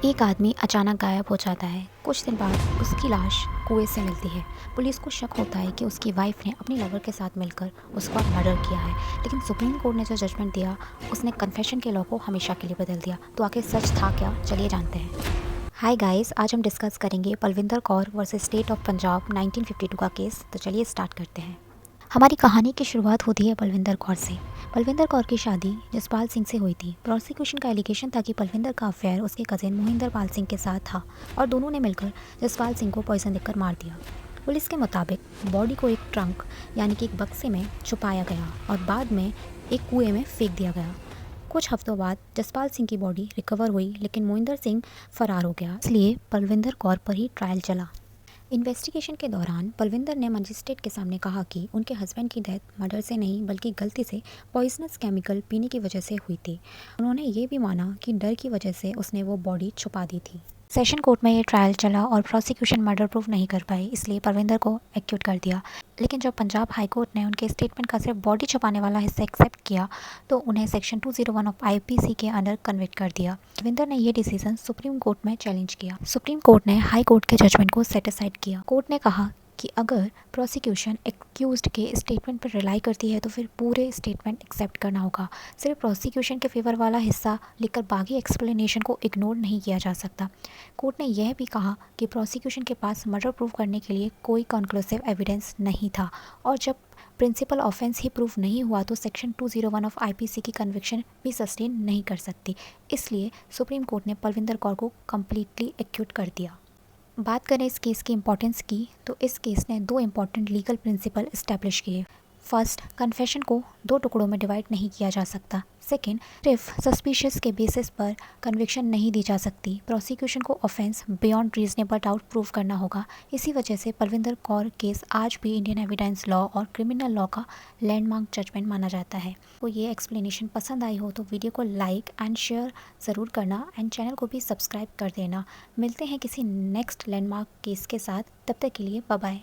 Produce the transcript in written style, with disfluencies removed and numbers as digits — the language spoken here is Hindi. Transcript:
एक आदमी अचानक गायब हो जाता है। कुछ दिन बाद उसकी लाश कुएं से मिलती है। पुलिस को शक होता है कि उसकी वाइफ ने अपने लवर के साथ मिलकर उसका मर्डर किया है, लेकिन सुप्रीम कोर्ट ने जो जजमेंट दिया उसने कन्फेशन के लॉ को हमेशा के लिए बदल दिया। तो आखिर सच था क्या, चलिए जानते हैं। हाय गाइस, आज हम डिस्कस करेंगे Palwinder Kaur versus State of Punjab 1952 का केस। तो चलिए स्टार्ट करते हैं। हमारी कहानी की शुरुआत होती है पलविंदर कौर से। पलविंदर कौर की शादी जसपाल सिंह से हुई थी। प्रोसिक्यूशन का एलिगेशन था कि पलविंदर का अफेयर उसके कज़िन मोहिंदर पाल सिंह के साथ था और दोनों ने मिलकर जसपाल सिंह को पॉइजन देकर मार दिया। पुलिस के मुताबिक बॉडी को एक ट्रंक यानी कि एक बक्से में छुपाया गया और बाद में एक कुएं में फेंक दिया गया। कुछ हफ्तों बाद जसपाल सिंह की बॉडी रिकवर हुई, लेकिन मोहिंदर सिंह फरार हो गया, इसलिए पलविंदर कौर पर ही ट्रायल चला। इन्वेस्टिगेशन के दौरान पलविंदर ने मजिस्ट्रेट के सामने कहा कि उनके हस्बैंड की डेथ मर्डर से नहीं बल्कि गलती से पॉइजनस केमिकल पीने की वजह से हुई थी। उन्होंने ये भी माना कि डर की वजह से उसने वो बॉडी छुपा दी थी। सेशन कोर्ट में ये ट्रायल चला और प्रोसिक्यूशन मर्डर प्रूफ नहीं कर पाई, इसलिए परविंदर को एक्यूट कर दिया। लेकिन जब पंजाब हाई कोर्ट ने उनके स्टेटमेंट का सिर्फ बॉडी छुपाने वाला हिस्सा एक्सेप्ट किया तो उन्हें सेक्शन 201 ऑफ आईपीसी के अंडर कन्विक्ट कर दिया। परविंदर ने ये डिसीजन सुप्रीम कोर्ट में चैलेंज किया। सुप्रीम कोर्ट ने हाई कोर्ट के जजमेंट को सेटिसाइड किया। कोर्ट ने कहा कि अगर प्रोसिक्यूशन एक्यूज्ड के स्टेटमेंट पर रिलाई करती है तो फिर पूरे स्टेटमेंट एक्सेप्ट करना होगा। सिर्फ प्रोसिक्यूशन के फेवर वाला हिस्सा लिखकर बाकी एक्सप्लेनेशन को इग्नोर नहीं किया जा सकता। कोर्ट ने यह भी कहा कि प्रोसिक्यूशन के पास मर्डर प्रूव करने के लिए कोई कंक्लूसिव एविडेंस नहीं था और जब प्रिंसिपल ऑफेंस ही प्रूफ नहीं हुआ तो सेक्शन 201 ऑफ आईपीसी की कन्विक्शन भी सस्टेन नहीं कर सकती। इसलिए सुप्रीम कोर्ट ने पलविंदर कौर को कम्प्लीटली एक्यूट कर दिया। बात करें इस केस की इम्पोर्टेंस की, तो इस केस ने दो इम्पॉर्टेंट लीगल प्रिंसिपल इस्टेब्लिश किए। फर्स्ट, कन्फेशन को दो टुकड़ों में डिवाइड नहीं किया जा सकता। सेकंड, सिर्फ सस्पिशियस के बेसिस पर कन्विक्शन नहीं दी जा सकती। प्रोसिक्यूशन को offence beyond reasonable doubt prove करना होगा। इसी वजह से पलविंदर कौर केस आज भी इंडियन एविडेंस लॉ और क्रिमिनल लॉ का लैंडमार्क जजमेंट माना जाता है। तो ये एक्सप्लेनेशन पसंद आई हो तो वीडियो को लाइक एंड शेयर ज़रूर करना एंड चैनल को भी सब्सक्राइब कर देना। मिलते हैं किसी नेक्स्ट लैंडमार्क केस के साथ, तब तक के लिए बाय बाय।